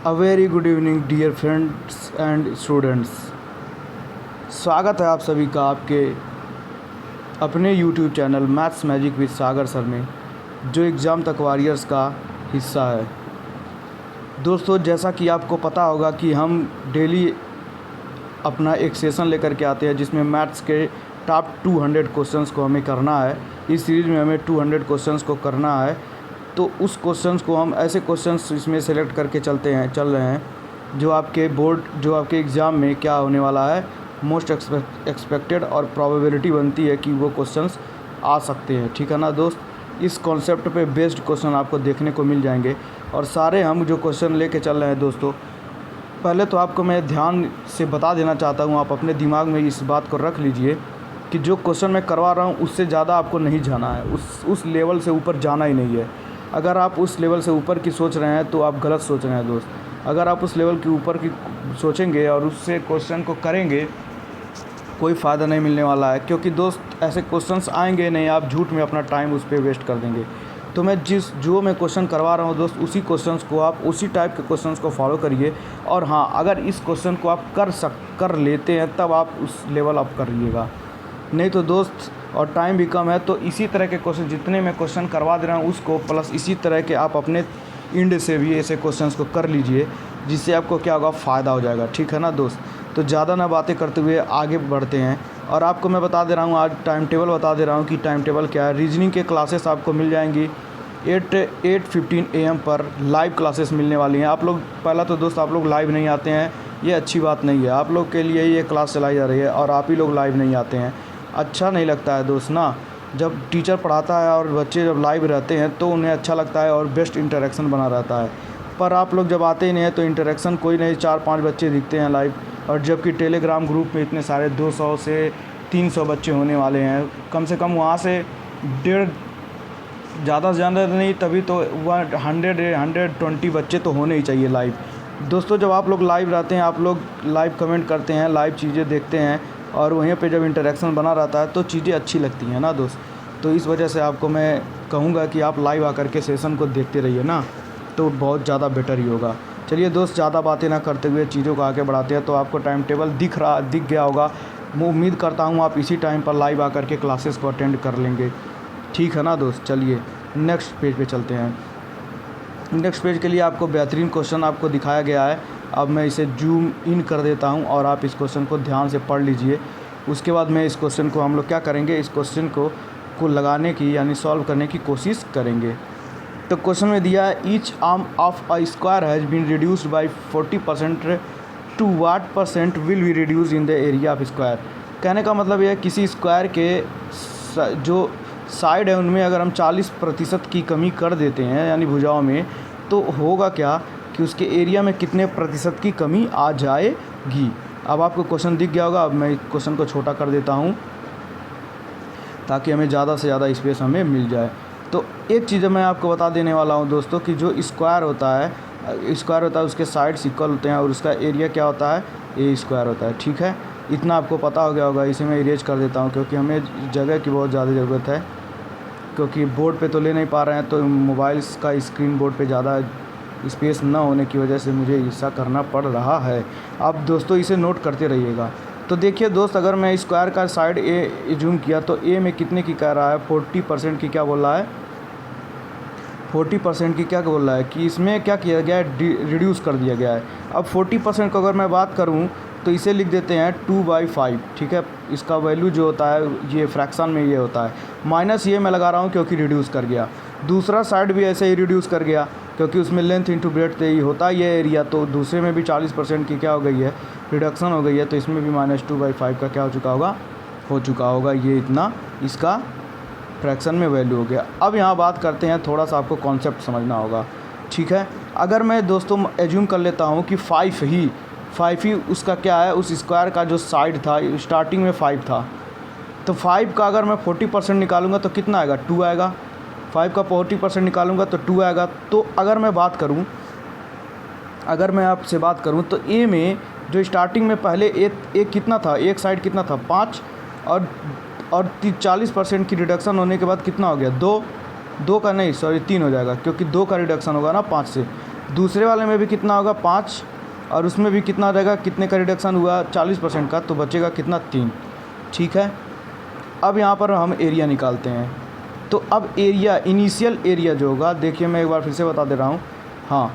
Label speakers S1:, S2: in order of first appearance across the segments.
S1: A very good evening dear friends and students. स्वागत है आप सभी का आपके अपने YouTube channel maths magic with Sagar sir में, जो एग्ज़ाम तक वॉरियर्स का हिस्सा है। दोस्तों, जैसा कि आपको पता होगा कि हम डेली अपना एक सेशन लेकर के आते हैं जिसमें मैथ्स के टॉप 200 क्वेश्चंस को हमें करना है। इस सीरीज़ में हमें 200 क्वेश्चंस को करना है, तो उस क्वेश्चंस को हम ऐसे क्वेश्चंस इसमें सेलेक्ट करके चल रहे हैं जो आपके एग्ज़ाम में क्या होने वाला है, मोस्ट एक्सपेक्टेड और प्रोबेबिलिटी बनती है कि वो क्वेश्चंस आ सकते हैं। ठीक है ना दोस्त, इस कॉन्सेप्ट पे बेस्ड क्वेश्चन आपको देखने को मिल जाएंगे और सारे हम जो क्वेश्चन लेके चल रहे हैं दोस्तों, पहले तो आपको मैं ध्यान से बता देना चाहता हूँ, आप अपने दिमाग में इस बात को रख लीजिए कि जो क्वेश्चन मैं करवा रहा हूँ उससे ज़्यादा आपको नहीं जाना है, उस लेवल से ऊपर जाना ही नहीं है। अगर आप उस लेवल से ऊपर की सोच रहे हैं तो आप गलत सोच रहे हैं दोस्त। अगर आप उस लेवल के ऊपर की सोचेंगे और उससे क्वेश्चन को करेंगे, कोई फ़ायदा नहीं मिलने वाला है, क्योंकि दोस्त ऐसे क्वेश्चंस आएंगे नहीं, आप झूठ में अपना टाइम उस पर वेस्ट कर देंगे। तो मैं जो मैं क्वेश्चन करवा रहा हूँ दोस्त, उसी क्वेश्चंस को आप उसी टाइप के क्वेश्चंस को फॉलो करिए। और हाँ, अगर इस क्वेश्चन को आप कर लेते हैं तब आप उस लेवल अप करिएगा, नहीं तो दोस्त, और टाइम भी कम है, तो इसी तरह के क्वेश्चन जितने मैं क्वेश्चन करवा दे रहा हूँ उसको प्लस इसी तरह के आप अपने इंड से भी ऐसे क्वेश्चंस को कर लीजिए, जिससे आपको क्या होगा, फ़ायदा हो जाएगा। ठीक है ना दोस्त, तो ज़्यादा ना बातें करते हुए आगे बढ़ते हैं। और आपको मैं बता दे रहा हूँ, आज टाइम टेबल बता दे रहा हूँ कि टाइम टेबल क्या है। रीजनिंग के क्लासेस आपको मिल जाएंगी 8:15 AM पर लाइव क्लासेस मिलने वाली हैं। आप लोग पहला तो दोस्त, आप लोग लाइव नहीं आते हैं, ये अच्छी बात नहीं है। आप लोग के लिए ये क्लास चलाई जा रही है और आप ही लोग लाइव नहीं आते हैं, अच्छा नहीं लगता है दोस्त ना। जब टीचर पढ़ाता है और बच्चे जब लाइव रहते हैं तो उन्हें अच्छा लगता है और बेस्ट इंटरेक्शन बना रहता है। पर आप लोग जब आते ही नहीं हैं तो इंटरेक्शन कोई नहीं, 4-5 बच्चे दिखते हैं लाइव, और जबकि टेलीग्राम ग्रुप में इतने सारे 200 से 300 बच्चे होने वाले हैं। कम से कम वहाँ से ज़्यादा से ज़्यादा नहीं, तभी तो 120 बच्चे तो होने ही चाहिए लाइव। दोस्तों, जब आप लोग लाइव रहते हैं, आप लोग लाइव कमेंट करते हैं, लाइव चीज़ें देखते हैं, और वहीं पे जब इंटरेक्शन बना रहता है तो चीज़ें अच्छी लगती हैं ना दोस्त। तो इस वजह से आपको मैं कहूँगा कि आप लाइव आकर के सेशन को देखते रहिए ना, तो बहुत ज़्यादा बेटर ही होगा। चलिए दोस्त, ज़्यादा बातें ना करते हुए चीज़ों को आगे बढ़ाते हैं। तो आपको टाइम टेबल दिख गया होगा। मैं उम्मीद करता हूँ आप इसी टाइम पर लाइव आकर के क्लासेस को अटेंड कर लेंगे। ठीक है ना दोस्त, चलिए नेक्स्ट पेज पे चलते हैं। नेक्स्ट पेज के लिए आपको बेहतरीन क्वेश्चन आपको दिखाया गया है। अब मैं इसे जूम इन कर देता हूं और आप इस क्वेश्चन को ध्यान से पढ़ लीजिए। उसके बाद मैं इस क्वेश्चन को हम लोग क्या करेंगे, इस क्वेश्चन को लगाने की यानी सॉल्व करने की कोशिश करेंगे। तो क्वेश्चन में दिया है, each arm of a square has been reduced by 40% to what percent will be reduce in the area of square. कहने का मतलब यह है, किसी स्क्वायर के जो साइड है उनमें अगर हम 40% की कमी कर देते हैं यानी भुजाओं में, तो होगा क्या कि उसके एरिया में कितने प्रतिशत की कमी आ जाएगी। अब आपको क्वेश्चन दिख गया होगा। अब मैं क्वेश्चन को छोटा कर देता हूं ताकि हमें ज़्यादा से ज़्यादा स्पेस हमें मिल जाए। तो एक चीज़ मैं आपको बता देने वाला हूं दोस्तों कि जो स्क्वायर होता है उसके साइड्स इक्वल होते हैं और उसका एरिया क्या होता है, ए स्क्वायर होता है। ठीक है, इतना आपको पता हो गया होगा। इसे मैं इरेज कर देता हूँ क्योंकि हमें जगह की बहुत ज़्यादा ज़रूरत है, क्योंकि बोर्ड पे तो ले नहीं पा रहे हैं, तो मोबाइल्स का स्क्रीन बोर्ड पे ज़्यादा स्पेस ना होने की वजह से मुझे ऐसा करना पड़ रहा है। आप दोस्तों इसे नोट करते रहिएगा। तो देखिए दोस्त, अगर मैं स्क्वायर का साइड ए जूम किया तो ए में कितने की कह रहा है, 40% की क्या बोल रहा है, 40% की क्या बोल रहा है कि इसमें क्या किया गया है, रिड्यूस कर दिया गया है। अब 40% को अगर मैं बात करूँ तो इसे लिख देते हैं 2/5। ठीक है, इसका वैल्यू जो होता है ये फ्रैक्शन में ये होता है, माइनस ये मैं लगा रहा हूँ क्योंकि रिड्यूस कर गया। दूसरा साइड भी ऐसे ही रिड्यूस कर गया क्योंकि उसमें लेंथ इंटू ब्रेड्थ ही होता है ये एरिया, तो दूसरे में भी 40% की क्या हो गई है, रिडक्शन हो गई है, तो इसमें भी -2/5 का क्या हो चुका होगा ये इतना इसका फ्रैक्शन में वैल्यू हो गया। अब यहाँ बात करते हैं, थोड़ा सा आपको कॉन्सेप्ट समझना होगा। ठीक है, अगर मैं दोस्तों एज्यूम कर लेता हूँ कि 5 ही उसका क्या है, उस स्क्वायर का जो साइड था स्टार्टिंग में 5 था, तो 5 का अगर मैं 40% निकालूंगा तो कितना आएगा, 2 आएगा। 5 का 40% निकालूंगा तो 2 आएगा। तो अगर मैं आपसे बात करूं तो ए में जो स्टार्टिंग में पहले एक कितना था, एक साइड कितना था 5, और 40% की रिडक्शन होने के बाद कितना हो गया, 2 का नहीं सॉरी 3 हो जाएगा, क्योंकि 2 का रिडक्शन होगा ना 5 से। दूसरे वाले में भी कितना होगा 5, और उसमें भी कितना हो जाएगा, कितने का रिडक्शन हुआ 40% का, तो बचेगा कितना 3। ठीक है, अब यहाँ पर हम एरिया निकालते हैं। तो अब एरिया, इनिशियल एरिया जो होगा, देखिए मैं एक बार फिर से बता दे रहा हूँ। हाँ,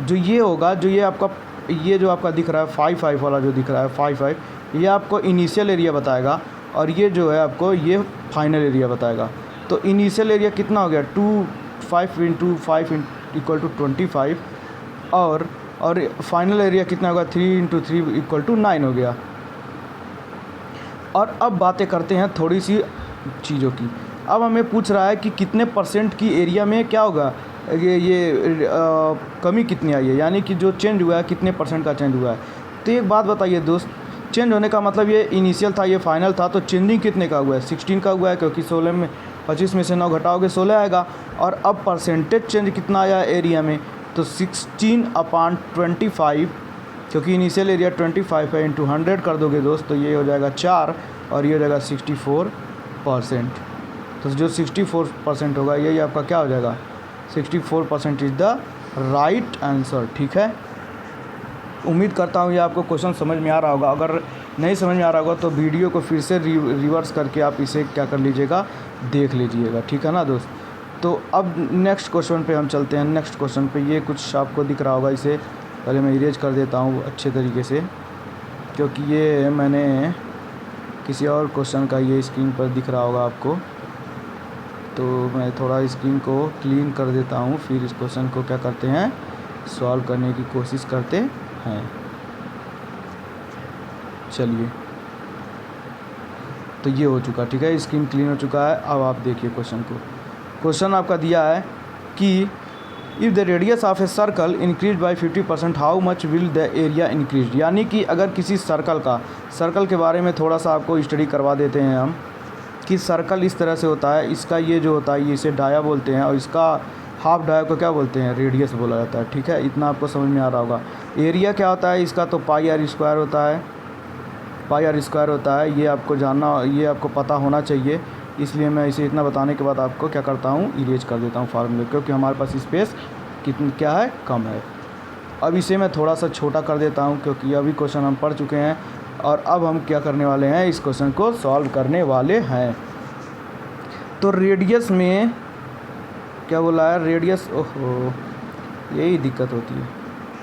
S1: जो ये होगा, जो ये आपका, ये जो आपका दिख रहा है 5 वाला जो दिख रहा है 5, ये आपको इनिशियल एरिया बताएगा, और ये जो है आपको ये फाइनल एरिया बताएगा। तो इनिशियल एरिया कितना हो गया 5 × 5 = 25, और फाइनल एरिया कितना होगा 3 × 3 = 9 हो गया। और अब बातें करते हैं थोड़ी सी चीज़ों की। अब हमें पूछ रहा है कि कितने % की एरिया में क्या होगा, ये कमी कितनी आई है, यानी कि जो चेंज हुआ है कितने % का चेंज हुआ है। तो एक बात बताइए दोस्त, चेंज होने का मतलब ये इनिशियल था, ये फाइनल था, तो चेंजिंग कितने का हुआ है 16 का हुआ है, क्योंकि 25 में से 9 घटाओगे 16 आएगा। और अब परसेंटेज चेंज कितना आया एरिया में, तो 16/25, क्योंकि इनिशियल एरिया 25 है, इंटू 100 कर दोगे दोस्त, तो ये हो जाएगा 4, और ये हो जाएगा 64%। तो जो 64% होगा यही आपका क्या हो जाएगा, 64% इज़ द राइट आंसर। ठीक है, उम्मीद करता हूँ ये आपको क्वेश्चन समझ में आ रहा होगा। अगर नहीं समझ में आ रहा होगा तो वीडियो को फिर से रिवर्स करके आप इसे क्या कर लीजिएगा, देख लीजिएगा। ठीक है ना दोस्त। तो अब नेक्स्ट क्वेश्चन पे हम चलते हैं। नेक्स्ट क्वेश्चन पे ये कुछ आपको दिख रहा होगा, इसे पहले मैं इरेज कर देता हूँ अच्छे तरीके से, क्योंकि ये मैंने किसी और क्वेश्चन का ये स्क्रीन पर दिख रहा होगा आपको, तो मैं थोड़ा स्क्रीन को क्लीन कर देता हूँ, फिर इस क्वेश्चन को क्या करते हैं, सॉल्व करने की कोशिश करते हैं। चलिए, तो ये हो चुका। ठीक है, स्क्रीन क्लीन हो चुका है। अब आप देखिए क्वेश्चन को। क्वेश्चन आपका दिया है कि if the radius of a circle increase by 50%, how much will the area increase. यानी कि अगर किसी सर्कल के बारे में थोड़ा सा आपको स्टडी करवा देते हैं हम, कि सर्कल इस तरह से होता है, इसका ये जो होता है ये इसे डाया बोलते हैं, और इसका हाफ डाया को क्या बोलते हैं, रेडियस बोला जाता है। ठीक है, इतना आपको समझ में आ रहा होगा। एरिया क्या होता है इसका, तो πr² होता है, πr² होता है। ये आपको जानना, ये आपको पता होना चाहिए, इसलिए मैं इसे इतना बताने के बाद आपको क्या करता हूँ, इरेज कर देता हूँ फार्मूले, क्योंकि हमारे पास स्पेस क्या है, कम है। अब इसे मैं थोड़ा सा छोटा कर देता हूँ, क्योंकि अभी क्वेश्चन हम पढ़ चुके हैं, और अब हम क्या करने वाले हैं, इस क्वेश्चन को सॉल्व करने वाले हैं। तो रेडियस में क्या बोला है, रेडियस, ओहो यही दिक्कत होती है।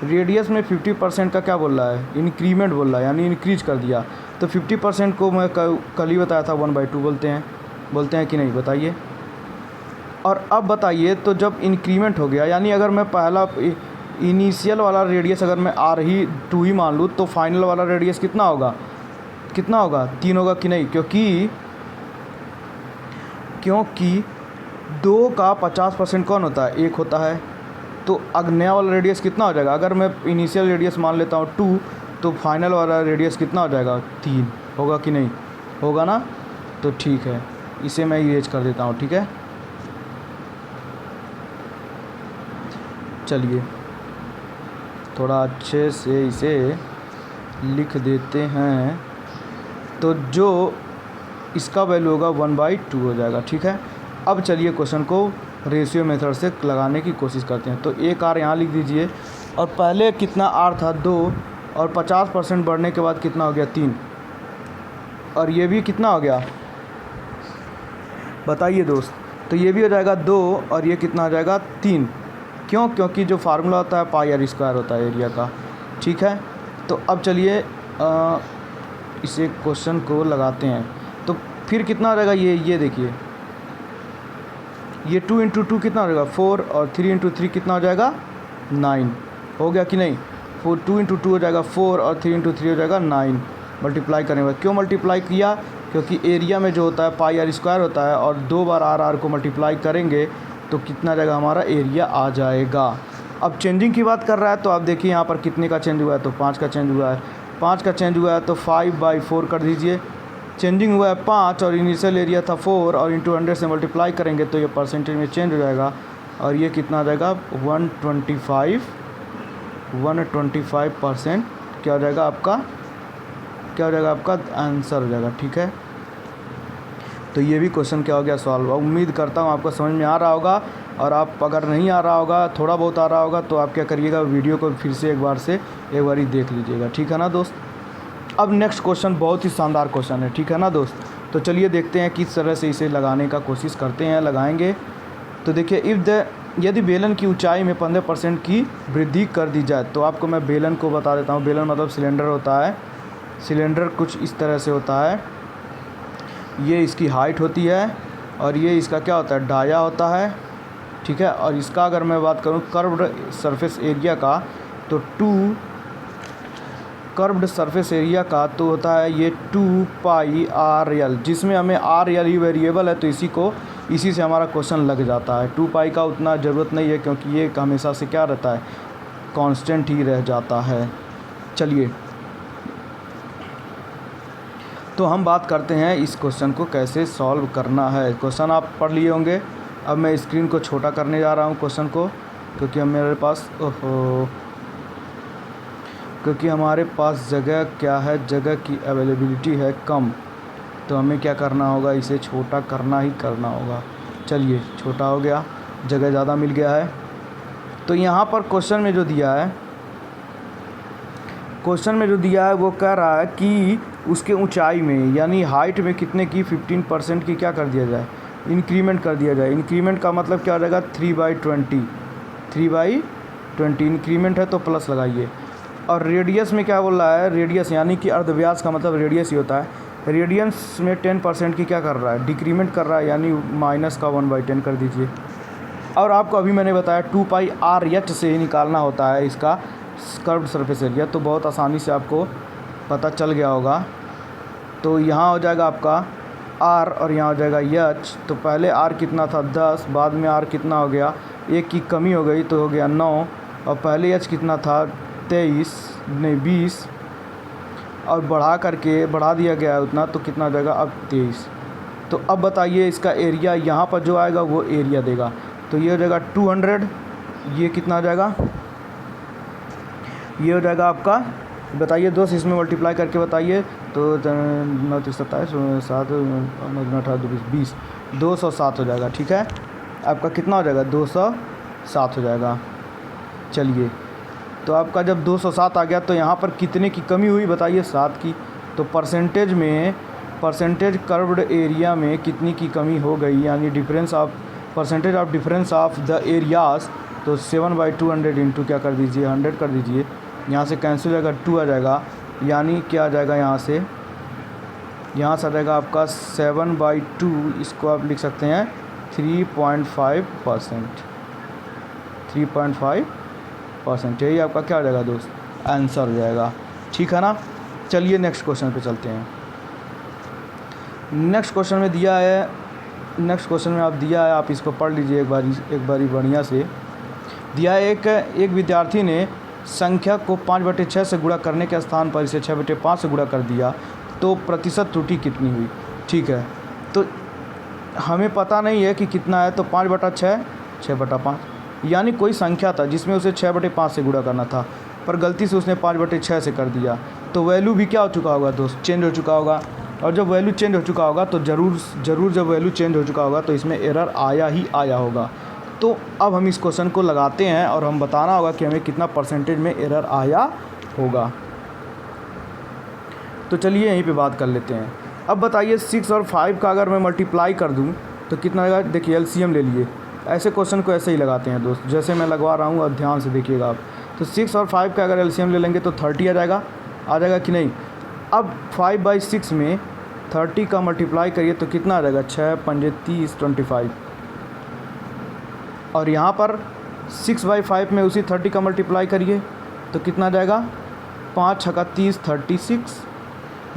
S1: रेडियस में 50% का क्या बोल रहा है, इंक्रीमेंट बोल रहा है, यानी इंक्रीज कर दिया। तो 50% को मैं कल ही बताया था 1/2 बोलते हैं कि नहीं, बताइए। और अब बताइए, तो जब इंक्रीमेंट हो गया, यानी अगर मैं पहला इनिशियल वाला रेडियस अगर मैं R2 ही मान लूँ, तो फाइनल वाला रेडियस कितना होगा 3 होगा कि नहीं, क्योंकि 2 का 50% कौन होता है, 1 होता है। तो नया वाला रेडियस कितना हो जाएगा, अगर मैं इनिशियल रेडियस मान लेता हूँ 2, तो फाइनल वाला रेडियस कितना हो जाएगा 3, होगा कि नहीं, होगा ना। तो ठीक है, इसे मैं इरेज कर देता हूँ। ठीक है, चलिए थोड़ा अच्छे से इसे लिख देते हैं। तो जो इसका वैल्यू होगा 1/2 हो जाएगा। ठीक है, अब चलिए क्वेश्चन को रेशियो मेथड से लगाने की कोशिश करते हैं। तो एक R यहाँ लिख दीजिए, और पहले कितना R था 2, और 50% बढ़ने के बाद कितना हो गया 3, और ये भी कितना हो गया, बताइए दोस्त। तो ये भी हो जाएगा 2, और ये कितना हो जाएगा 3। क्यों, क्योंकि जो फार्मूला होता है πr² होता है एरिया का। ठीक है, तो अब चलिए इसे क्वेश्चन को लगाते हैं। तो फिर कितना हो जाएगा, ये देखिए, ये 2 × 2 कितना हो जाएगा 4, और 3 × 3 कितना हो जाएगा 9, हो गया कि नहीं। 2 × 2 हो जाएगा 4, और 3 × 3 हो जाएगा 9। मल्टीप्लाई करने के बाद, क्यों मल्टीप्लाई किया, क्योंकि एरिया में जो होता है πr² होता है, और 2 बार R को मल्टीप्लाई करेंगे तो कितना जाएगा, हमारा एरिया आ जाएगा। अब चेंजिंग की बात कर रहा है, तो आप देखिए यहाँ पर कितने का चेंज हुआ है, तो 5 का चेंज हुआ है। 5 का चेंज हुआ है, तो 5/4 कर दीजिए। चेंजिंग हुआ है 5, और इनिशियल एरिया था 4, और इंटू 100 से मल्टीप्लाई करेंगे तो ये परसेंटेज में चेंज हो जाएगा, और ये कितना आ जाएगा 125% क्या हो जाएगा आपका आंसर हो जाएगा। ठीक है, तो ये भी क्वेश्चन क्या हो गया, सॉल्व। उम्मीद करता हूँ आपको समझ में आ रहा होगा। और आप अगर नहीं आ रहा होगा, थोड़ा बहुत आ रहा होगा, तो आप क्या करिएगा, वीडियो को फिर से एक बार ही देख लीजिएगा, ठीक है ना दोस्त। अब नेक्स्ट क्वेश्चन बहुत ही शानदार क्वेश्चन है, ठीक है ना दोस्त। तो चलिए देखते हैं किस तरह से इसे लगाने का कोशिश करते हैं, लगाएंगे। तो देखिए, यदि बेलन की ऊंचाई में 15% की वृद्धि कर दी जाए, तो आपको मैं बेलन को बता देता हूँ। बेलन मतलब सिलेंडर होता है। सिलेंडर कुछ इस तरह से होता है, ये इसकी हाइट होती है और ये इसका क्या होता है, डाया होता है, ठीक है। और इसका अगर मैं बात करूँ कर्व्ड सरफेस एरिया का, तो कर्व्ड सरफेस एरिया का तो होता है ये 2πr_l, जिसमें हमें r_l ही वेरिएबल है, तो इसी से हमारा क्वेश्चन लग जाता है। 2π का उतना ज़रूरत नहीं है, क्योंकि ये हमेशा से क्या रहता है, कांस्टेंट ही रह जाता है। चलिए, तो हम बात करते हैं इस क्वेश्चन को कैसे सॉल्व करना है। क्वेश्चन आप पढ़ लिए होंगे। अब मैं स्क्रीन को छोटा करने जा रहा हूँ क्वेश्चन को, क्योंकि हमारे पास जगह क्या है, जगह की अवेलेबिलिटी है कम, तो हमें क्या करना होगा, इसे छोटा करना ही करना होगा। चलिए, छोटा हो गया, जगह ज़्यादा मिल गया है। तो यहाँ पर क्वेश्चन में जो दिया है वो कह रहा है कि उसके ऊंचाई में यानी हाइट में कितने की 15% की क्या कर दिया जाए, इंक्रीमेंट कर दिया जाए। इंक्रीमेंट का मतलब क्या हो जाएगा, 3/20 इंक्रीमेंट है तो प्लस लगाइए। और रेडियस में क्या बोल रहा है, रेडियस यानी कि अर्धव्यास का मतलब रेडियस ही होता है। रेडियंस में 10% की क्या कर रहा है, डिक्रीमेंट कर रहा है, यानी माइनस का 1/10 कर दीजिए। और आपको अभी मैंने बताया 2πr_h से ही निकालना होता है इसका कर्व्ड सरफेस एरिया, तो बहुत आसानी से आपको पता चल गया होगा। तो यहाँ हो जाएगा आपका r और यहाँ हो जाएगा h। तो पहले r कितना था 10, बाद में r कितना हो गया, 1 की कमी हो गई तो हो गया 9, और पहले h कितना था 20, और बढ़ा दिया गया है उतना, तो कितना हो जाएगा अब 23। तो अब बताइए इसका एरिया यहाँ पर जो आएगा वो एरिया देगा। तो ये हो जाएगा 200, ये कितना हो जाएगा, ये हो जाएगा आपका, बताइए दोस्त, इसमें मल्टीप्लाई करके बताइए। तो 9 27 7 20 207 हो जाएगा, ठीक है। आपका कितना हो जाएगा, 207 हो जाएगा। चलिए, तो आपका जब 207 आ गया तो यहाँ पर कितने की कमी हुई बताइए, 7 की। तो परसेंटेज कर्व्ड एरिया में कितनी की कमी हो गई, यानी percentage of difference of the areas. तो 7/200 इंटू क्या कर दीजिए, 100 कर दीजिए। यहाँ से कैंसिल हो जाएगा, 2 आ जाएगा, यानी क्या आ जाएगा, यहाँ से आ जाएगा आपका 7/2, इसको आप लिख सकते हैं 3.5%। 3.5%, यही आपका क्या हो जाएगा दोस्त, आंसर हो जाएगा, ठीक है ना। चलिए नेक्स्ट क्वेश्चन पे चलते हैं। नेक्स्ट क्वेश्चन में आप दिया है, आप इसको पढ़ लीजिए एक बारी बढ़िया से। दिया है, एक विद्यार्थी ने संख्या को 5/6 से गुणा करने के स्थान पर इसे 6/5 से गुणा कर दिया, तो प्रतिशत त्रुटि कितनी हुई, ठीक है। तो हमें पता नहीं है कि कितना है, तो 5/6 6/5, यानी कोई संख्या था जिसमें उसे 6/5 से गुणा करना था, पर गलती से उसने 5/6 से कर दिया। तो वैल्यू भी क्या हो चुका होगा दोस्त, चेंज हो चुका होगा। और जब वैल्यू चेंज हो चुका होगा तो ज़रूर जब वैल्यू चेंज हो चुका होगा तो इसमें एरर आया होगा। तो अब हम इस क्वेश्चन को लगाते हैं और हम बताना होगा कि हमें कितना परसेंटेज में एरर आया होगा। तो चलिए यहीं पे बात कर लेते हैं। अब बताइए 6 और 5 का अगर मैं मल्टीप्लाई कर दूं तो कितना आएगा। देखिए एलसीएम ले लिए, ऐसे क्वेश्चन को ऐसे ही लगाते हैं दोस्त, जैसे मैं लगवा रहा हूँ, अब ध्यान से देखिएगा आप। तो 6 और 5 का अगर एलसीएम ले लेंगे तो 30 आ जाएगा कि नहीं। अब 5/6 में 30 का मल्टीप्लाई करिए तो कितना आ जाएगा, 6 पंजे 30 25। और यहाँ पर 6/5 में उसी 30 का मल्टीप्लाई करिए तो कितना आ जाएगा, 5 छक्का 30 36।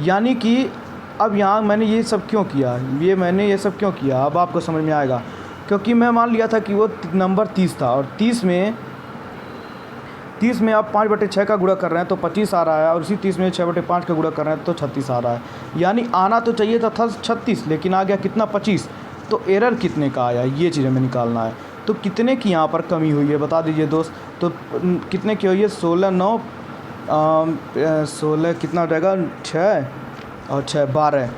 S1: यानी कि अब यहाँ मैंने ये सब क्यों किया, अब आपको समझ में आएगा। क्योंकि मैं मान लिया था कि वो नंबर 30 था, और 30 में आप 5/6 का गुणा कर रहे हैं तो 25 आ रहा है, और उसी 30 में 6/5 का गुणा कर रहे हैं तो 36 आ रहा है। यानी आना तो चाहिए था 36, लेकिन आ गया कितना, 25। तो एरर कितने का आया, ये चीज़ हमें निकालना है। तो कितने की यहाँ पर कमी हुई है बता दीजिए दोस्त। तो कितने की हुई है, 16 कितना हो जाएगा, 6 और 6 12।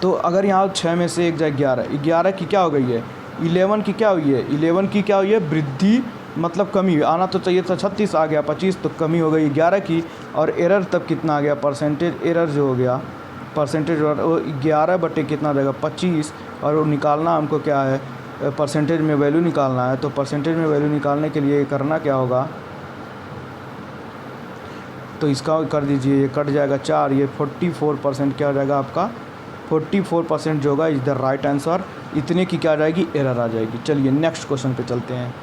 S1: तो अगर यहाँ 6 में से एक जाए 11 की क्या हो गई है, 11 की क्या हुई है, 11 की क्या हुई है, वृद्धि मतलब कमी। आना तो चाहिए था 36, आ गया 25, तो कमी हो गई 11 की। और एरर तब कितना आ गया, परसेंटेज एरर जो हो गया, परसेंटेज वो 11 बटे कितना देगा 25। और वो निकालना हमको क्या है, परसेंटेज में वैल्यू निकालना है। तो परसेंटेज में वैल्यू निकालने के लिए करना क्या होगा, तो इसका कर दीजिए, ये कट जाएगा 4, ये 44% क्या हो जाएगा आपका, 44% जो होगा इज द राइट आंसर। इतने की क्या आ जाएगी, एरर आ जाएगी। चलिए नेक्स्ट क्वेश्चन पे चलते हैं।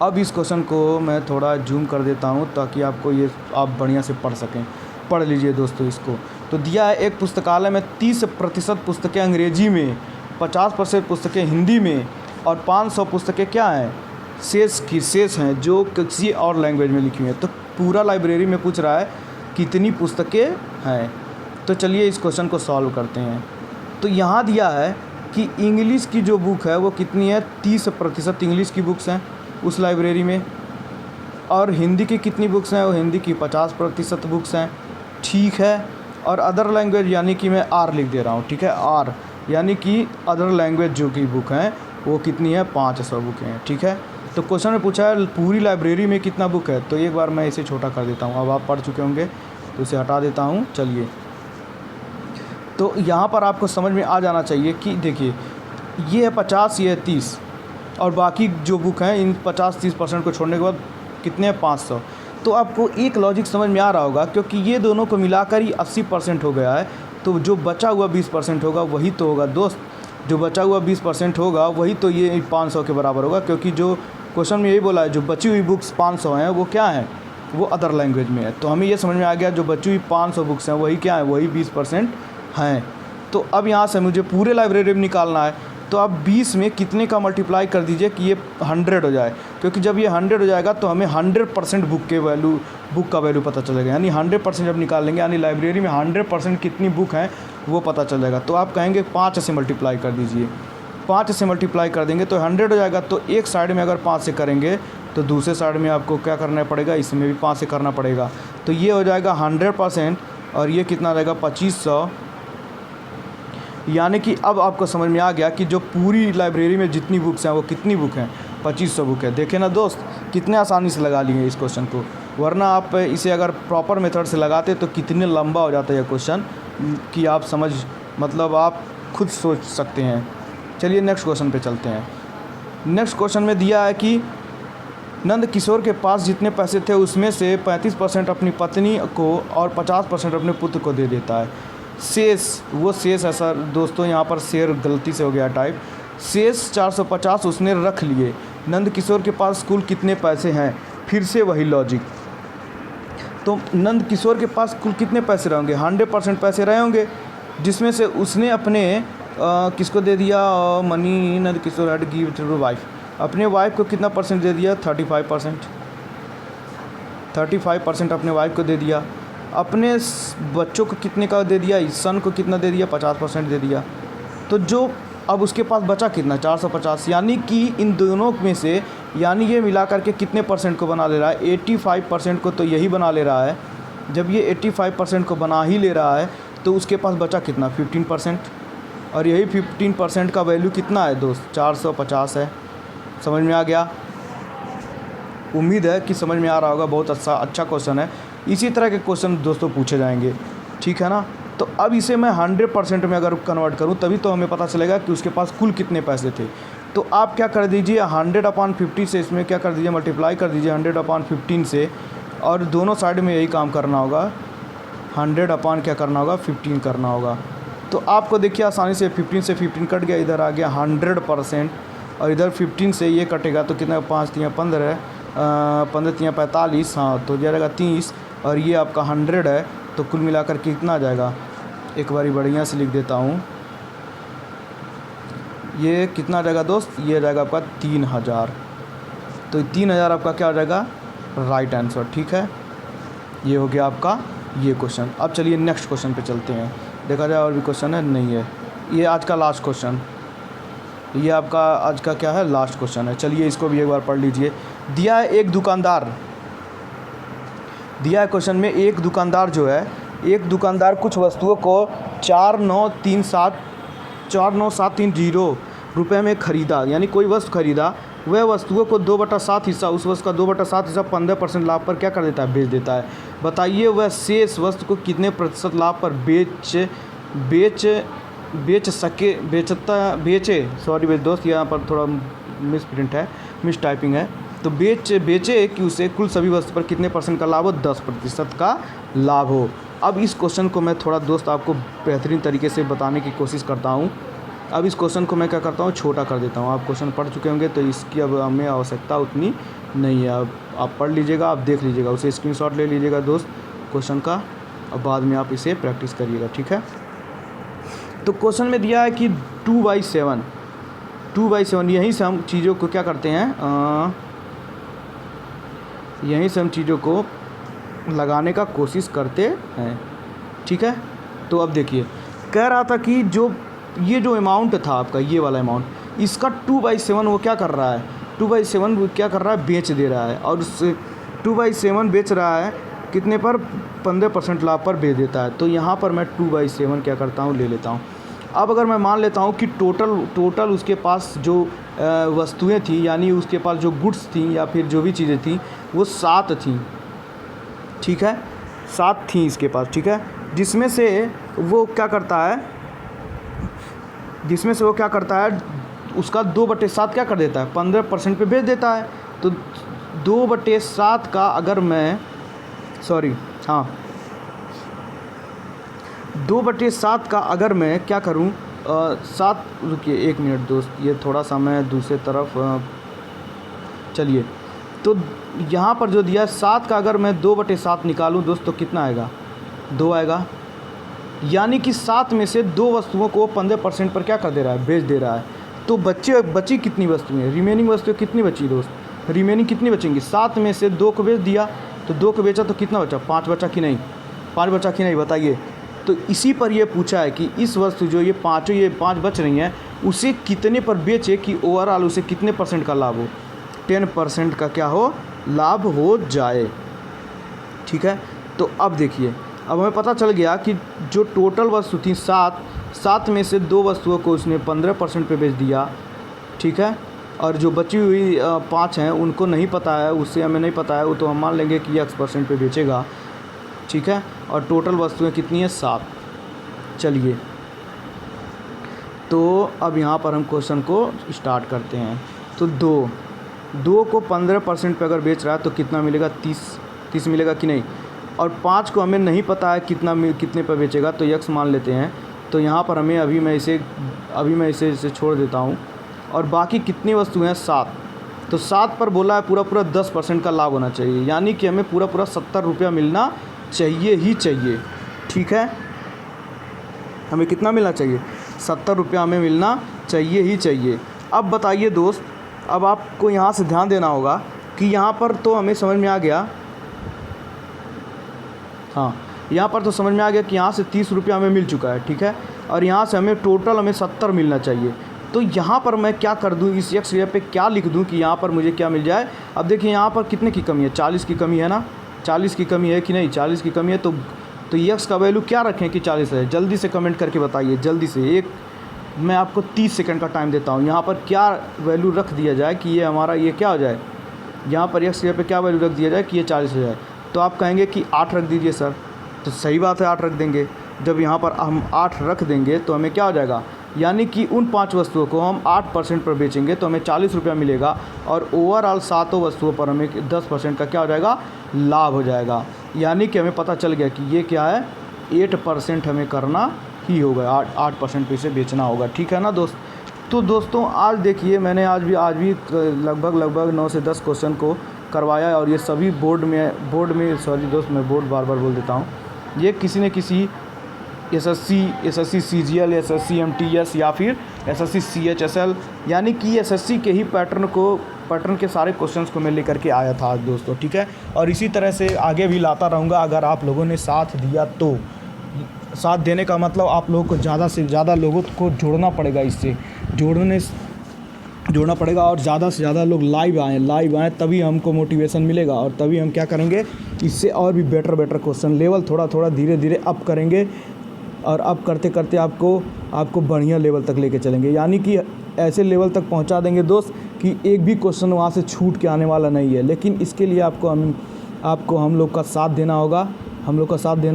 S1: अब इस क्वेश्चन को मैं थोड़ा जूम कर देता हूँ ताकि आपको ये आप बढ़िया से पढ़ सकें। पढ़ लीजिए दोस्तों इसको। तो दिया है, एक पुस्तकालय में 30% पुस्तकें अंग्रेजी में, 50% पुस्तकें हिंदी में और 500 पुस्तकें क्या हैं, शेष हैं जो किसी और लैंग्वेज में लिखी हुई हैं। तो पूरा लाइब्रेरी में पूछ रहा है कितनी पुस्तकें हैं। तो चलिए इस क्वेश्चन को सॉल्व करते हैं। तो यहाँ दिया है कि इंग्लिश की जो बुक है वो कितनी है, 30% इंग्लिश की बुक्स हैं उस लाइब्रेरी में। और हिंदी की कितनी बुक्स हैं, वो हिंदी की 50% बुक्स हैं, ठीक है। और अदर लैंग्वेज यानी कि मैं आर लिख दे रहा हूँ, ठीक है, आर यानी कि अदर लैंग्वेज जो की बुक हैं वो कितनी है, 500 बुक हैं, ठीक है। तो क्वेश्चन में पूछा है पूरी लाइब्रेरी में कितना बुक है। तो एक बार मैं इसे छोटा कर देता हूँ, अब आप पढ़ चुके होंगे तो इसे हटा देता हूँ। चलिए, तो यहाँ पर आपको समझ में आ जाना चाहिए कि देखिए ये है 50, ये है 30, और बाकी जो बुक हैं इन 50-30% को छोड़ने के बाद कितने हैं, 500। तो आपको एक लॉजिक समझ में आ रहा होगा, क्योंकि ये दोनों को मिलाकर ही 80% हो गया है। तो जो बचा हुआ 20% होगा वही तो होगा दोस्त, जो बचा हुआ 20% होगा वही तो ये 500 के बराबर होगा। क्योंकि जो क्वेश्चन में यही बोला है जो बची हुई बुक्स 500 हैं वो क्या हैं, वो अदर लैंग्वेज में है। तो हमें ये समझ में आ गया जो बची हुई 500 बुक्स हैं वही क्या है, वही 20% हैं। तो अब यहाँ से मुझे पूरे लाइब्रेरी में निकालना है। तो आप 20 में कितने का मल्टीप्लाई कर दीजिए कि ये 100 हो जाए, क्योंकि जब ये 100 हो जाएगा तो हमें 100% बुक का वैल्यू पता चलेगा। यानी 100% जब निकाल लेंगे, यानी लाइब्रेरी में 100% कितनी बुक हैं वो पता चलेगा। तो आप कहेंगे 5 से मल्टीप्लाई कर दीजिए, 5 से मल्टीप्लाई कर देंगे तो 100 हो जाएगा। तो एक साइड में अगर 5 से करेंगे तो दूसरे साइड में आपको क्या करना पड़ेगा, इसमें भी 5 से करना पड़ेगा। तो ये हो जाएगा 100% और ये कितना आ जाएगा 2500। यानी कि अब आपको समझ में आ गया कि जो पूरी लाइब्रेरी में जितनी बुक्स हैं वो कितनी बुक हैं, 2500 बुक है। देखें ना दोस्त, कितने आसानी से लगा लिए इस क्वेश्चन को, वरना आप इसे अगर प्रॉपर मेथड से लगाते तो कितने लंबा हो जाता है ये क्वेश्चन कि आप मतलब आप खुद सोच सकते हैं। चलिए नेक्स्ट क्वेश्चन पे चलते हैं। नेक्स्ट क्वेश्चन में दिया है कि नंद किशोर के पास जितने पैसे थे उसमें से 35% अपनी पत्नी को और 50% अपने पुत्र को दे देता है। शेष है सर दोस्तों, यहाँ पर शेर गलती से हो गया टाइप। शेष 450 उसने रख लिए। नंद किशोर के पास कुल कितने पैसे हैं, फिर से वही लॉजिक। तो नंद किशोर के पास कुल कितने पैसे रहेंगे, 100% पैसे रहे होंगे, जिसमें से उसने अपने किसको दे दिया, money Nand Kishore had give to wife, अपने वाइफ को कितना परसेंट दे दिया, 35% अपने वाइफ को दे दिया। अपने बच्चों को कितने का दे दिया, सन को कितना दे दिया, 50% दे दिया। तो जो अब उसके पास बचा कितना, 450। यानी कि इन दोनों में से, यानी ये मिला करके कितने परसेंट को बना ले रहा है, 85% को तो यही बना ले रहा है। जब ये 85% को बना ही ले रहा है तो उसके पास बचा कितना, 15%। और यही 15% का वैल्यू कितना है दोस्त, 450 है। समझ में आ गया? उम्मीद है कि समझ में आ रहा होगा। बहुत अच्छा क्वेश्चन है। इसी तरह के क्वेश्चन दोस्तों पूछे जाएंगे, ठीक है ना। तो अब इसे मैं 100% में अगर कन्वर्ट करूं तभी तो हमें पता चलेगा कि उसके पास कुल कितने पैसे थे। तो आप क्या कर दीजिए, 100/50 से इसमें क्या कर दीजिए, मल्टीप्लाई कर दीजिए 100/15 से, और दोनों साइड में यही काम करना होगा, 100/15 करना होगा। तो आपको देखिए आसानी से 15 से 15 कट गया, इधर आ गया 100%, और इधर 15 से ये कटेगा तो कितना, 5 3 15, 15 3 45, हाँ तो जाएगा 30, और ये आपका 100 है। तो कुल मिलाकर कितना आ जाएगा, एक बारी बढ़िया से लिख देता हूँ, ये कितना आ जाएगा दोस्त, ये आ जाएगा आपका 3000। तो 3000 आपका क्या हो जाएगा, राइट आंसर, ठीक है। ये हो गया आपका ये क्वेश्चन। अब चलिए नेक्स्ट क्वेश्चन पे चलते हैं, देखा जाए और भी क्वेश्चन है, नहीं है, ये आज का लास्ट क्वेश्चन, ये आपका आज का क्या है, लास्ट क्वेश्चन है। चलिए इसको भी एक बार पढ़ लीजिए। दिया है क्वेश्चन में, एक दुकानदार जो है, एक दुकानदार कुछ वस्तुओं को 4937 49,730 रुपये में ख़रीदा, यानी कोई वस्तु खरीदा, वह वस्तुओं को 2/7 हिस्सा, उस वस्तु का 2/7 हिस्सा 15% लाभ पर क्या कर देता है, बेच देता है। बताइए वह शेष वस्तु को कितने प्रतिशत लाभ पर बेचे। सॉरी दोस्त, यहाँ पर थोड़ा मिस प्रिंट है, मिस टाइपिंग है। तो बेचे कि उसे कुल सभी वस्तु पर कितने % का लाभ हो, 10% का लाभ हो। अब इस क्वेश्चन को मैं थोड़ा दोस्त आपको बेहतरीन तरीके से बताने की कोशिश करता हूँ। अब इस क्वेश्चन को मैं क्या करता हूँ, छोटा कर देता हूँ। आप क्वेश्चन पढ़ चुके होंगे तो इसकी अब हमें आवश्यकता उतनी नहीं है। अब आप पढ़ लीजिएगा, आप देख लीजिएगा, उसे स्क्रीनशॉट ले लीजिएगा दोस्त क्वेश्चन का, अब बाद में आप इसे प्रैक्टिस करिएगा, ठीक है। तो क्वेश्चन में दिया है कि 2/7 यहीं से हम चीज़ों को क्या करते हैं, यहीं से हम चीज़ों को लगाने का कोशिश करते हैं, ठीक है। तो अब देखिए, कह रहा था कि ये जो अमाउंट था आपका, ये वाला अमाउंट, इसका 2/7 वो क्या कर रहा है, 2/7 वो क्या कर रहा है, बेच दे रहा है। और उस 2/7 बेच रहा है कितने पर, 15% लाभ पर बेच देता है। तो यहाँ पर मैं 2/7 क्या करता हूँ, ले लेता हूँ। अब अगर मैं मान लेता हूँ कि टोटल उसके पास जो वस्तुएं थी, यानी उसके पास जो गुड्स थी या फिर जो भी चीज़ें थी, वो 7 थी, ठीक है, 7 थी इसके पास, ठीक है। जिसमें से वो क्या करता है, उसका 2/7 क्या कर देता है, 15% पे बेच देता है। तो 2/7 का अगर मैं 2/7 का अगर मैं क्या करूं, 7, रुकिए 1 मिनट दोस्त, ये थोड़ा सा मैं दूसरे तरफ चलिए। तो यहाँ पर जो दिया है 7 का अगर मैं 2/7 निकालूं दोस्त, तो कितना आएगा, 2 आएगा। यानी कि 7 में से 2 वस्तुओं को 15% पर क्या कर दे रहा है, बेच दे रहा है। तो बची कितनी वस्तुएं, रिमेनिंग वस्तुएं कितनी बची दोस्त, रिमेनिंग कितनी बचेंगी, 7 में से 2 को बेच दिया, तो 2 को बेचा तो कितना बचा, 5 बचा कि नहीं, 5 बचा कि नहीं, बताइए। तो इसी पर यह पूछा है कि इस वस्तु जो ये 5 बच रही हैं, उसे कितने पर बेचे कि ओवरऑल उसे कितने % का लाभ हो, 10% का क्या हो, लाभ हो जाए, ठीक है। तो अब देखिए, अब हमें पता चल गया कि जो टोटल वस्तु थी 7 में से 2 वस्तुओं को उसने 15% पे बेच दिया, ठीक है। और जो बची हुई 5 हैं उनको नहीं पता है, उससे हमें नहीं पता है, वो तो हम मान लेंगे कि X% पे बेचेगा, ठीक है। और टोटल वस्तुएं कितनी हैं, 7। चलिए, तो अब यहाँ पर हम क्वेश्चन को स्टार्ट करते हैं। तो 2 को 15% पे अगर बेच रहा है तो कितना मिलेगा, 30 मिलेगा कि नहीं। और 5 को हमें नहीं पता है कितने पर बेचेगा, तो X मान लेते हैं। तो यहाँ पर हमें अभी मैं इसे छोड़ देता हूँ। और बाकी कितनी वस्तुएं हैं, 7। तो 7 पर बोला है पूरा 10% का लाभ होना चाहिए, यानी कि हमें पूरा 70 रुपया मिलना चाहिए ही चाहिए, ठीक है। हमें कितना मिलना चाहिए, 70 रुपया हमें मिलना चाहिए ही चाहिए। अब बताइए दोस्त, अब आपको यहाँ से ध्यान देना होगा कि यहाँ पर तो हमें समझ में आ गया, हाँ, यहाँ पर तो समझ में आ गया कि यहाँ से 30 रुपया हमें मिल चुका है, ठीक है। और यहाँ से हमें टोटल 70 मिलना चाहिए। तो यहाँ पर मैं क्या कर दूँ, इस X पे क्या लिख दूँ कि यहाँ पर मुझे क्या मिल जाए। अब देखिए यहाँ पर कितने की कमी है, 40 की कमी है ना, 40 की कमी है कि नहीं, 40 की कमी है। तो X का वैल्यू क्या रखें कि 40 है, जल्दी से कमेंट करके बताइए, जल्दी से। मैं आपको 30 सेकंड का टाइम देता हूँ। यहाँ पर क्या वैल्यू रख दिया जाए कि ये हमारा ये क्या हो जाए, यहाँ पर X पे क्या वैल्यू रख दिया जाए कि ये 40 हो जाए। तो आप कहेंगे कि 8 रख दीजिए सर, तो सही बात है, 8 रख देंगे। जब यहाँ पर हम 8 रख देंगे तो हमें क्या हो जाएगा, यानी कि उन 5 वस्तुओं को हम 8% पर बेचेंगे तो हमें 40 रुपया मिलेगा। और ओवरऑल 7 वस्तुओं पर हमें 10% का क्या हो जाएगा, लाभ हो जाएगा। यानी कि हमें पता चल गया कि ये क्या है, 8% हमें करना ही होगा, 8% पे इसे बेचना होगा, ठीक है ना दोस्त। तो दोस्तों आज देखिए, मैंने आज भी लगभग 9 से 10 क्वेश्चन को करवाया है। और ये सभी बोर्ड में सॉरी दोस्त, मैं बोर्ड बार बोल देता हूँ, ये किसी न किसी एसएससी सीजीएल, एसएससी एमटीएस या फिर एसएससी सीएचएसएल, यानी कि एसएससी के ही पैटर्न के सारे क्वेश्चंस को मैं लेकर के आया था आज दोस्तों, ठीक है। और इसी तरह से आगे भी लाता रहूँगा। अगर आप लोगों ने साथ दिया तो, साथ देने का मतलब आप लोगों को ज़्यादा से ज़्यादा लोगों को जोड़ना पड़ेगा, इससे जोड़ना पड़ेगा। और ज़्यादा से ज़्यादा लोग लाइव आएँ, तभी हमको मोटिवेशन मिलेगा। और तभी हम क्या करेंगे, इससे और भी बेटर क्वेश्चन लेवल थोड़ा धीरे धीरे अप करेंगे। और अब करते करते आपको बढ़िया लेवल तक लेके चलेंगे, यानी कि ऐसे लेवल तक पहुंचा देंगे दोस्त कि एक भी क्वेश्चन वहाँ से छूट के आने वाला नहीं है। लेकिन इसके लिए आपको हम लोग का साथ देना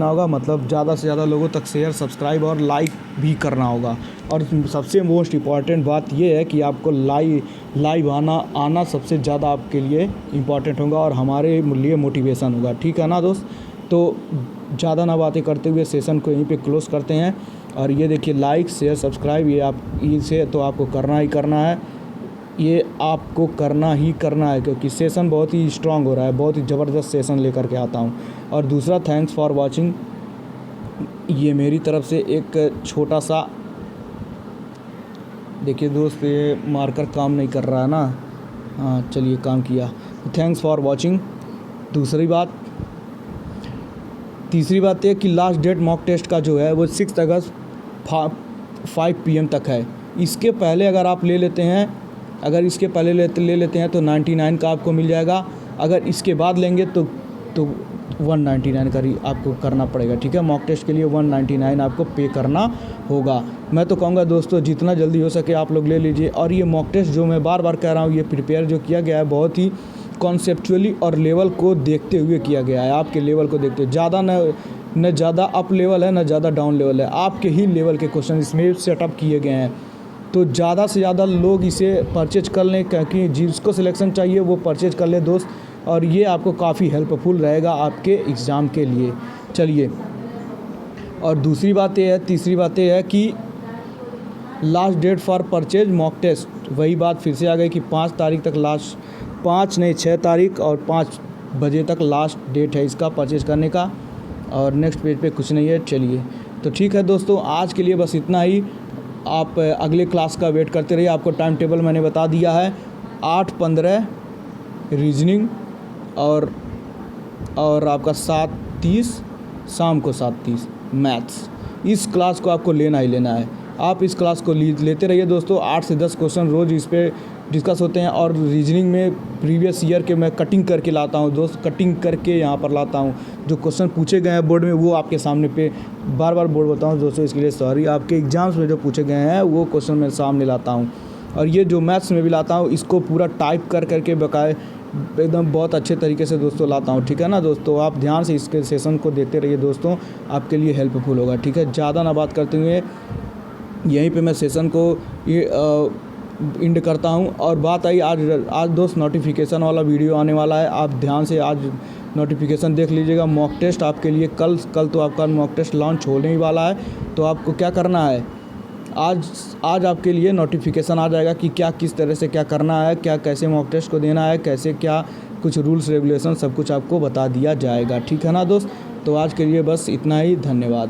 S1: होगा, मतलब ज़्यादा से ज़्यादा लोगों तक शेयर, सब्सक्राइब और लाइक भी करना होगा। और सबसे मोस्ट इम्पॉर्टेंट बात ये है कि आपको लाइव आना सबसे ज़्यादा आपके लिए इम्पॉर्टेंट होगा और हमारे लिए मोटिवेशन होगा, ठीक है ना दोस्त। तो ज़्यादा ना बातें करते हुए सेशन को यहीं पे क्लोज़ करते हैं। और ये देखिए, लाइक शेयर सब्सक्राइब इसे तो आपको करना ही करना है, ये आपको करना ही करना है, क्योंकि सेशन बहुत ही स्ट्रांग हो रहा है, बहुत ही ज़बरदस्त सेशन लेकर के आता हूँ। और दूसरा, थैंक्स फॉर वाचिंग, ये मेरी तरफ से एक छोटा सा, देखिए दोस्त ये मार्कर काम नहीं कर रहा है ना, हाँ चलिए काम किया। Thanks for watching. तीसरी बात ये कि लास्ट डेट मॉक टेस्ट का जो है वो 6 अगस्त 5 PM तक है। इसके पहले अगर आप ले लेते हैं तो 99 का आपको मिल जाएगा। अगर इसके बाद लेंगे तो 199 का आपको करना पड़ेगा, ठीक है। मॉक टेस्ट के लिए 199 आपको पे करना होगा। मैं तो कहूँगा दोस्तों, जितना जल्दी हो सके आप लोग ले लीजिए। और ये मॉक टेस्ट जो मैं बार बार कह रहा हूँ, ये प्रिपेयर जो किया गया है बहुत ही कॉन्सेप्चुअली और लेवल को देखते हुए किया गया है, आपके लेवल को देखते हुए। ज़्यादा न ज़्यादा अप लेवल है, न ज़्यादा डाउन लेवल है, आपके ही लेवल के क्वेश्चन इसमें सेटअप किए गए हैं। तो ज़्यादा से ज़्यादा लोग इसे परचेज कर लें, क्योंकि जिसको सिलेक्शन चाहिए वो परचेज कर ले दोस्त, और ये आपको काफ़ी हेल्पफुल रहेगा आपके एग्ज़ाम के लिए। चलिए, और तीसरी बात ये है कि last date for purchase mock test, वही बात फिर से आ गई कि 5 तारीख तक 6 तारीख और 5 बजे तक लास्ट डेट है इसका परचेज करने का। और नेक्स्ट पेज पे कुछ नहीं है। चलिए, तो ठीक है दोस्तों, आज के लिए बस इतना ही। आप अगले क्लास का वेट करते रहिए। आपको टाइम टेबल मैंने बता दिया है, 8:15 रीजनिंग और आपका 7:30, शाम को 7:30 मैथ्स। इस क्लास को आपको लेना ही लेना है। आप इस क्लास को लेते रहिए दोस्तों। 8 से 10 क्वेश्चन रोज़ इस पर डिस्कस होते हैं। और रीजनिंग में प्रीवियस ईयर के मैं कटिंग करके लाता हूँ दोस्त, कटिंग करके यहाँ पर लाता हूँ। जो क्वेश्चन पूछे गए हैं बोर्ड में वो आपके सामने पे बार बोर्ड बोलता हूँ दोस्तों, इसके लिए सॉरी। आपके एग्जाम्स में जो पूछे गए हैं वो क्वेश्चन मैं सामने लाता हूँ। और ये जो मैथ्स में भी लाता हूँ, इसको पूरा टाइप करके बकाए एकदम बहुत अच्छे तरीके से दोस्तों लाता हूँ, ठीक है ना दोस्तों। आप ध्यान से इसके सेशन को देखते रहिए दोस्तों, आपके लिए हेल्पफुल होगा, ठीक है। ज़्यादा ना बात करते हुए यहीं पे मैं सेशन को एंड करता हूँ। और बात आई आज दोस्त नोटिफिकेशन वाला वीडियो आने वाला है, आप ध्यान से आज नोटिफिकेशन देख लीजिएगा। मॉक टेस्ट आपके लिए कल तो आपका मॉक टेस्ट लॉन्च होने ही वाला है। तो आपको क्या करना है, आज आपके लिए नोटिफिकेशन आ जाएगा कि क्या किस तरह से क्या करना है, क्या कैसे मॉक टेस्ट को देना है, कैसे क्या कुछ रूल्स रेगुलेशन सब कुछ आपको बता दिया जाएगा, ठीक है ना दोस्त। तो आज के लिए बस इतना ही, धन्यवाद।